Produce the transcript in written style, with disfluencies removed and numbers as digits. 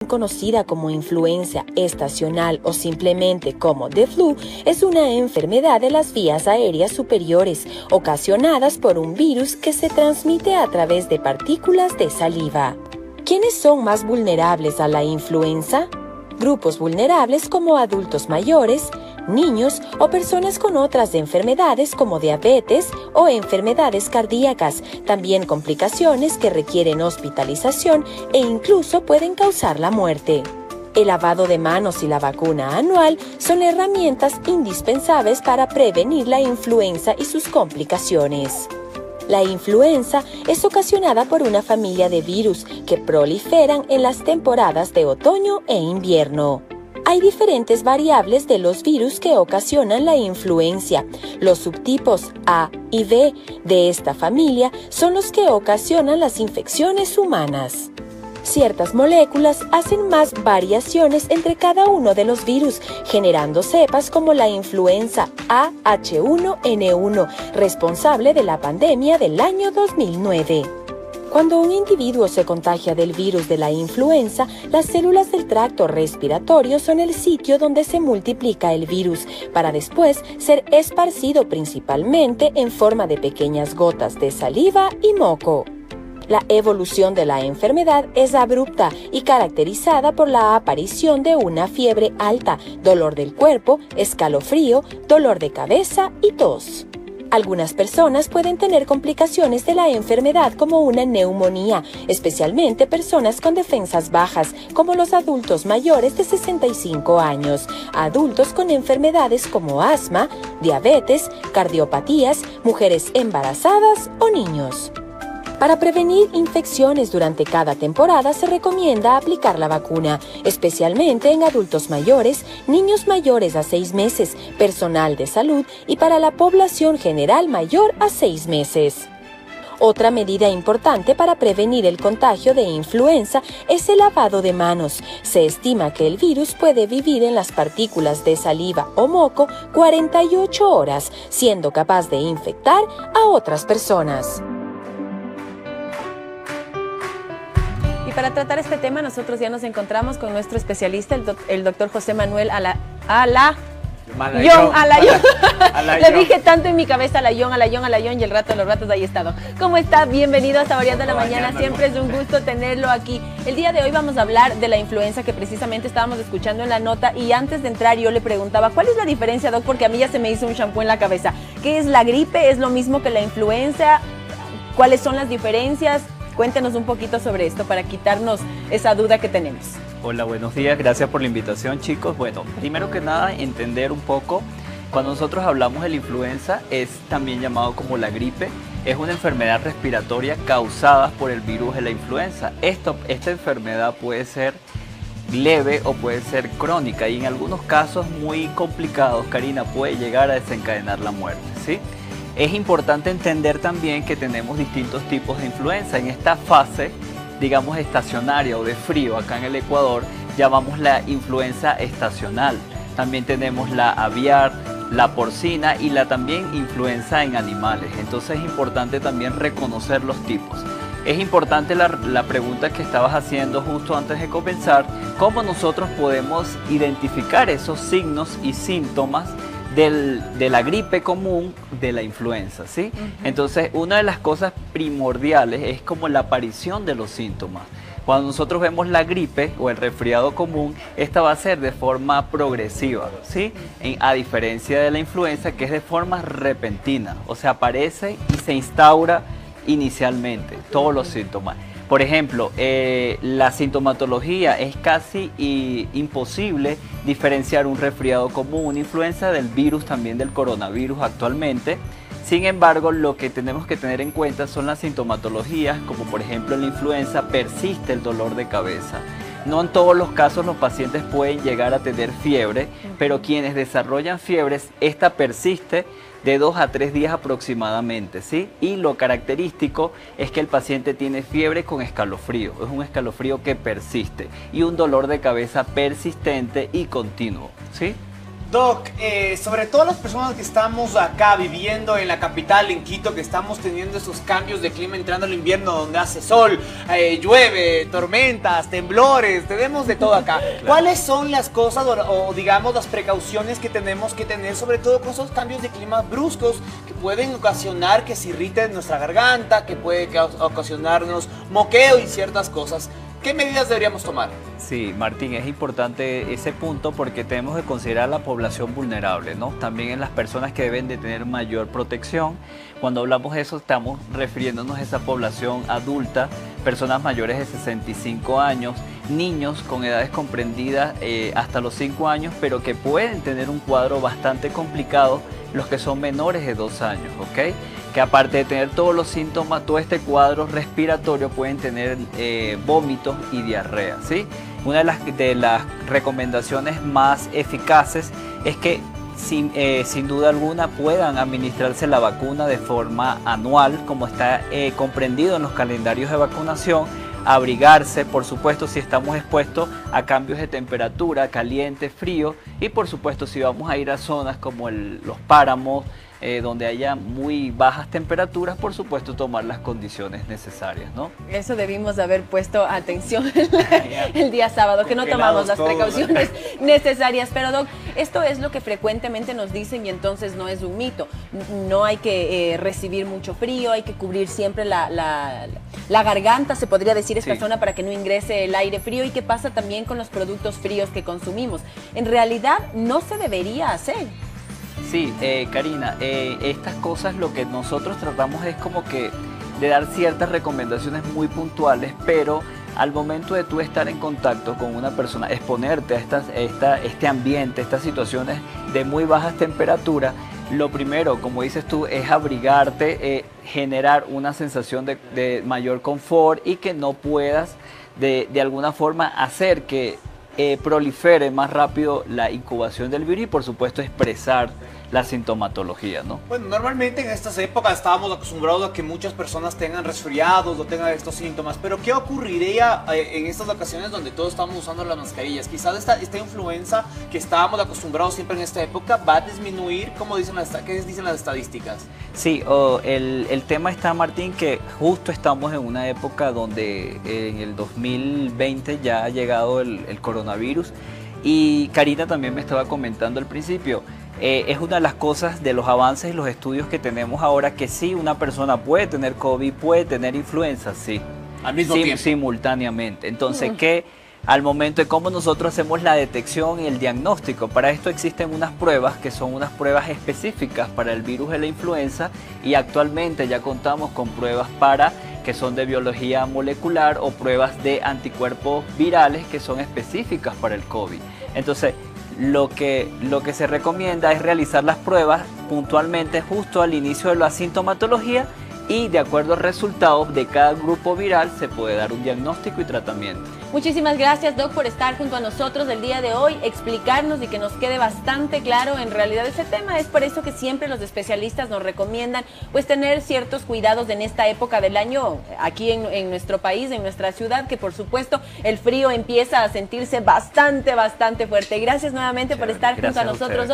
conocida como influenza estacional o simplemente como The Flu, es una enfermedad de las vías aéreas superiores ocasionadas por un virus que se transmite a través de partículas de saliva. ¿Quiénes son más vulnerables a la influenza? Grupos vulnerables como adultos mayores, niños o personas con otras enfermedades como diabetes o enfermedades cardíacas, también complicaciones que requieren hospitalización e incluso pueden causar la muerte. El lavado de manos y la vacuna anual son herramientas indispensables para prevenir la influenza y sus complicaciones. La influenza es ocasionada por una familia de virus que proliferan en las temporadas de otoño e invierno. Hay diferentes variables de los virus que ocasionan la influencia. Los subtipos A y B de esta familia son los que ocasionan las infecciones humanas. Ciertas moléculas hacen más variaciones entre cada uno de los virus, generando cepas como la influenza AH1N1, responsable de la pandemia del año 2009. Cuando un individuo se contagia del virus de la influenza, las células del tracto respiratorio son el sitio donde se multiplica el virus, para después ser esparcido principalmente en forma de pequeñas gotas de saliva y moco. La evolución de la enfermedad es abrupta y caracterizada por la aparición de una fiebre alta, dolor del cuerpo, escalofrío, dolor de cabeza y tos. Algunas personas pueden tener complicaciones de la enfermedad como una neumonía, especialmente personas con defensas bajas, como los adultos mayores de 65 años, adultos con enfermedades como asma, diabetes, cardiopatías, mujeres embarazadas o niños. Para prevenir infecciones durante cada temporada se recomienda aplicar la vacuna, especialmente en adultos mayores, niños mayores a 6 meses, personal de salud y para la población general mayor a 6 meses. Otra medida importante para prevenir el contagio de influenza es el lavado de manos. Se estima que el virus puede vivir en las partículas de saliva o moco 48 horas, siendo capaz de infectar a otras personas. Para tratar este tema, nosotros ya nos encontramos con nuestro especialista, el doctor José Manuel Alayón. Le dije tanto en mi cabeza Alayón, y el rato de los ratos ahí he estado. ¿Cómo está? Bienvenido a Saboreando la Mañana. Siempre es un gusto tenerlo aquí. El día de hoy vamos a hablar de la influenza que precisamente estábamos escuchando en la nota, y antes de entrar yo le preguntaba, ¿cuál es la diferencia, doc? Porque a mí ya se me hizo un shampoo en la cabeza. ¿Qué es la gripe? ¿Es lo mismo que la influenza? ¿Cuáles son las diferencias? Cuéntenos un poquito sobre esto para quitarnos esa duda que tenemos. Hola, buenos días. Gracias por la invitación, chicos. Bueno, primero que nada, entender un poco, cuando nosotros hablamos de la influenza, es también llamado como la gripe. Es una enfermedad respiratoria causada por el virus de la influenza. Esta enfermedad puede ser leve o puede ser crónica, y en algunos casos muy complicados, Karina, puede llegar a desencadenar la muerte, ¿sí? Es importante entender también que tenemos distintos tipos de influenza. En esta fase, digamos, estacionaria o de frío, acá en el Ecuador, llamamos la influenza estacional. También tenemos la aviar, la porcina y la también influenza en animales. Entonces es importante también reconocer los tipos. Es importante la pregunta que estabas haciendo justo antes de comenzar, cómo nosotros podemos identificar esos signos y síntomas de la gripe común, de la influenza, ¿sí? Entonces, una de las cosas primordiales es como la aparición de los síntomas. Cuando nosotros vemos la gripe o el resfriado común, esta va a ser de forma progresiva, ¿sí? A diferencia de la influenza, que es de forma repentina, o sea, aparece y se instaura inicialmente todos los síntomas. Por ejemplo, la sintomatología es casi imposible diferenciar un resfriado común, una influenza del virus, también del coronavirus actualmente. Sin embargo, lo que tenemos que tener en cuenta son las sintomatologías, como por ejemplo en la influenza persiste el dolor de cabeza. No en todos los casos los pacientes pueden llegar a tener fiebre, pero quienes desarrollan fiebres, esta persiste de 2 a 3 días aproximadamente, ¿sí? Y lo característico es que el paciente tiene fiebre con escalofrío, es un escalofrío que persiste, y un dolor de cabeza persistente y continuo, ¿sí? Doc, sobre todo las personas que estamos acá viviendo en la capital, en Quito, que estamos teniendo esos cambios de clima entrando al invierno donde hace sol, llueve, tormentas, temblores, tenemos de todo acá. Claro. ¿Cuáles son las cosas o digamos las precauciones que tenemos que tener, sobre todo con esos cambios de clima bruscos que pueden ocasionar que se irrite nuestra garganta, que puede ocasionarnos moqueo y ciertas cosas? ¿Qué medidas deberíamos tomar? Sí, Martín, es importante ese punto porque tenemos que considerar la población vulnerable, ¿no? También en las personas que deben de tener mayor protección. Cuando hablamos de eso, estamos refiriéndonos a esa población adulta, personas mayores de 65 años, niños con edades comprendidas hasta los 5 años, pero que pueden tener un cuadro bastante complicado, los que son menores de 2 años, ¿ok? Que aparte de tener todos los síntomas, todo este cuadro respiratorio, pueden tener vómitos y diarrea, ¿sí? Una de las recomendaciones más eficaces es que sin duda alguna puedan administrarse la vacuna de forma anual, como está comprendido en los calendarios de vacunación, abrigarse, por supuesto, si estamos expuestos a cambios de temperatura, caliente, frío, y por supuesto si vamos a ir a zonas como los páramos, donde haya muy bajas temperaturas, por supuesto tomar las condiciones necesarias, ¿no? Eso debimos haber puesto atención el día sábado, que no tomamos las precauciones necesarias. Pero Doc, esto es lo que frecuentemente nos dicen y entonces no es un mito. No hay que recibir mucho frío, hay que cubrir siempre la garganta, se podría decir esta zona, para que no ingrese el aire frío. ¿Y qué pasa también con los productos fríos que consumimos? En realidad no se debería hacer. Sí, Karina, estas cosas lo que nosotros tratamos es como que de dar ciertas recomendaciones muy puntuales, pero al momento de tú estar en contacto con una persona, exponerte a este ambiente, estas situaciones de muy bajas temperaturas, lo primero, como dices tú, es abrigarte, generar una sensación de mayor confort y que no puedas de alguna forma hacer que prolifere más rápido la incubación del virus y por supuesto expresar la sintomatología, ¿no? Bueno, normalmente en estas épocas estábamos acostumbrados a que muchas personas tengan resfriados o tengan estos síntomas, pero ¿qué ocurriría en estas ocasiones donde todos estamos usando las mascarillas? Quizás esta influenza que estábamos acostumbrados siempre en esta época va a disminuir, ¿qué dicen las estadísticas? Sí, el tema está, Martín, que justo estamos en una época donde en el 2020 ya ha llegado el coronavirus y Karina también me estaba comentando al principio. Es una de las cosas de los avances y los estudios que tenemos ahora, que sí, una persona puede tener COVID, puede tener influenza, sí. Al mismo tiempo. Simultáneamente. Entonces, que al momento de cómo nosotros hacemos la detección y el diagnóstico, para esto existen unas pruebas que son unas pruebas específicas para el virus de la influenza y actualmente ya contamos con pruebas que son de biología molecular o pruebas de anticuerpos virales que son específicas para el COVID. Entonces, lo que se recomienda es realizar las pruebas puntualmente justo al inicio de la sintomatología y de acuerdo al resultado de cada grupo viral se puede dar un diagnóstico y tratamiento. Muchísimas gracias, Doc, por estar junto a nosotros el día de hoy, explicarnos y que nos quede bastante claro en realidad ese tema. Es por eso que siempre los especialistas nos recomiendan pues tener ciertos cuidados en esta época del año aquí en nuestro país, en nuestra ciudad, que por supuesto el frío empieza a sentirse bastante fuerte. Gracias nuevamente por estar junto a nosotros.